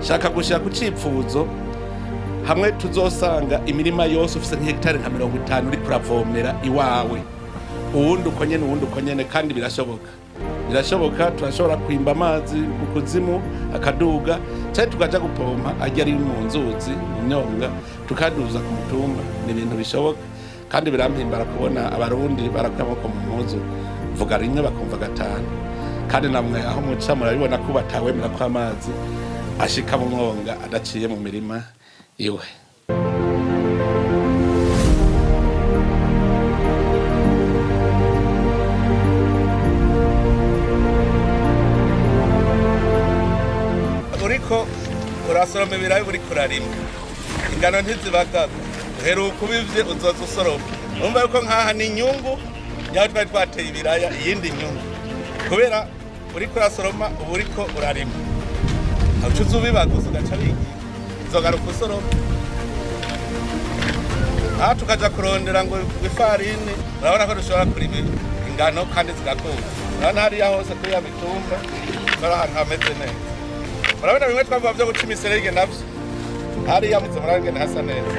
shaka gushira ku cipfuzo hamwe tuzosanga imirima yose ufise nk'hegitari nka 50 uri kuravomera iwawe uwundi uko nyene kandi birashoboka turashobora kwimba amazi mu kuzimu akaduga cyane tukaja gupompa ajya ari mu nzuzi mu myonga tukaduza ku mutumba ni ibintu bishoboka kandi birampimbara kubona abarundi barakamako mu muzo vuga rimwe bakumva gatanu kandi namwe aho muca murabibona ko batawemera ko amazi ashika mu mwonga adaciye mu mirima iwe. Uriko urasoroma ibirayi uri kurarima ingano ntizibagaga uheruka ubivye uzoza usoroma urumva yuko nkaha ni inyungu nyaho twari twateye ibiraya iyindi nyungu kubera uriko urasoroma uba uriko urarima ucuza ubibaguza ugaca bigira uzogaruka usoroma aha tukaja kurondera ngo ifarini urabona ko dushobora kurima ingano kandi zigakura urabona hariya hose kuri ya mitumba bari ahantu hameze neza urabona bimwe twavuga vyo guca imiserege navyo hariya muze murabona ingene hasa neza.